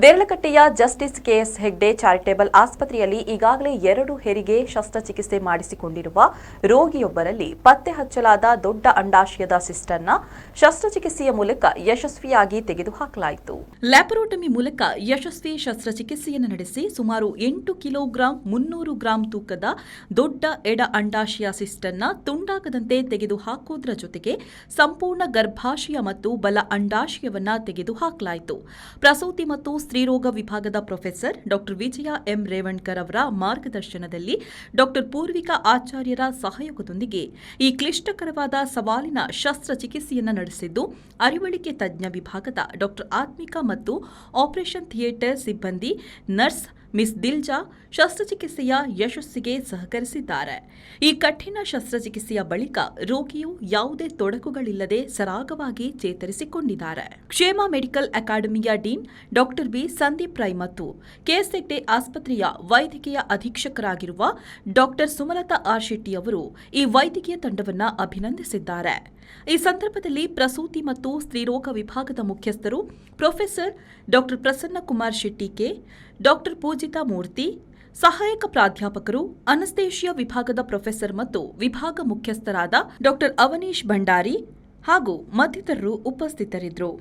ದೇರಳಕಟ್ಟೆಯ justice KS Hegde charitable ಆಸ್ಪತ್ರೆಯಲ್ಲಿ ಈಗಾಗಲೇ 2 ಹೆರಿಗೆ ಶಸ್ತ್ರಚಿಕಿತ್ಸೆ ಮಾಡಿಸಿಕೊಂಡಿರುವ ರೋಗಿಯೊಬ್ಬರಲ್ಲಿ ಪತ್ತೆ ಹಚ್ಚಲಾದ ದೊಡ್ಡ ಅಂಡಾಶಯದ ಸಿಸ್ಟನ್ನ ಶಸ್ತ್ರಚಿಕಿತ್ಸೆಯ ಮೂಲಕ ಯಶಸ್ವಿಯಾಗಿ ತೆಗೆದುಹಾಕಲಾಯಿತು. ಲ್ಯಾಪರೋಟಮಿ ಮೂಲಕ ಯಶಸ್ವಿ ಶಸ್ತ್ರಚಿಕಿತ್ಸೆಯನ್ನು ನಡೆಸಿ ಸುಮಾರು 8 ಕಿಲೋಗ್ರಾಂ 300 ಗ್ರಾಂ ತೂಕದ ದೊಡ್ಡ ಎಡ ಅಂಡಾಶಯ ಸಿಸ್ಟನ್ನ ತುಂಡಾಗದಂತೆ ತೆಗೆದುಹಾಕುವುದರ ಜೊತೆಗೆ ಸಂಪೂರ್ಣ ಗರ್ಭಾಶಯ ಮತ್ತು ಬಲ ಅಂಡಾಶಯವನ್ನ ತೆಗೆದುಹಾಕಲಾಯಿತು. ಪ್ರಸೂತಿ ಮತ್ತು ಸ್ತ್ರೀರೋಗ ವಿಭಾಗದ ಪ್ರೊಫೆಸರ್ ಡಾ ವಿಜಯ ಎಂ ರೇವಣ್ಕರ್ ಅವರ ಮಾರ್ಗದರ್ಶನದಲ್ಲಿ ಡಾ ಪೂರ್ವಿಕಾ ಆಚಾರ್ಯರ ಸಹಯೋಗದೊಂದಿಗೆ ಈ ಕ್ಲಿಷ್ಟಕರವಾದ ಸವಾಲಿನ ಶಸ್ತ್ರಚಿಕಿತ್ಸೆಯನ್ನು ನಡೆಸಿದ್ದು ಅರಿವಳಿಕೆ ತಜ್ಞ ವಿಭಾಗದ ಡಾ ಆತ್ಮಿಕಾ ಮತ್ತು ಆಪರೇಷನ್ ಥಿಯೇಟರ್ ಸಿಬ್ಬಂದಿ ನರ್ಸ್ ಮಿಸ್ ದಿಲ್ಜಾ ಶಸ್ತ್ರಚಿಕಿತ್ಸೆಯ ಯಶಸ್ಸಿಗೆ ಸಹಕರಿಸಿದ್ದಾರೆ. ಈ ಕಠಿಣ ಶಸ್ತ್ರಚಿಕಿತ್ಸೆಯ ಬಳಿಕ ರೋಗಿಯು ಯಾವುದೇ ತೊಡಕುಗಳಿಲ್ಲದೆ ಸರಾಗವಾಗಿ ಚೇತರಿಸಿಕೊಂಡಿದ್ದಾರೆ. ಕ್ಷೇಮ ಮೆಡಿಕಲ್ ಅಕಾಡೆಮಿಯ ಡೀನ್ ಡಾ ಬಿ ಸಂದೀಪ್ ರೈ ಮತ್ತು ಕೆಎಸ್ ಹೆಗ್ಡೆ ಆಸ್ಪತ್ರೆಯ ವೈದ್ಯಕೀಯ ಅಧೀಕ್ಷಕರಾಗಿರುವ ಡಾ ಸುಮಲತಾ ಆರ್ ಶೆಟ್ಟಿ ಅವರು ಈ ವೈದ್ಯಕೀಯ ತಂಡವನ್ನು ಅಭಿನಂದಿಸಿದ್ದಾರೆ. ಈ ಸಂದರ್ಭದಲ್ಲಿ ಪ್ರಸೂತಿ ಮತ್ತು ಸ್ತ್ರೀರೋಗ ವಿಭಾಗದ ಮುಖ್ಯಸ್ಥರು ಪ್ರೊಫೆಸರ್ ಡಾ ಪ್ರಸನ್ನ ಕುಮಾರ್ ಶೆಟ್ಟಿ ಕೆ, ಡಾ ಪೂಜಿತಾ ಮೂರ್ತಿ, ಸಹಾಯಕ ಪ್ರಾಧ್ಯಾಪಕರು, ಅನಸ್ತೇಷಿಯಾ ವಿಭಾಗದ ಪ್ರೊಫೆಸರ್ ಮತ್ತು ವಿಭಾಗ ಮುಖ್ಯಸ್ಥರಾದ ಡಾ ಅವನೀಶ್ ಭಂಡಾರಿ ಹಾಗೂ ಮತ್ತಿತರರು ಉಪಸ್ಥಿತರಿದ್ದರು.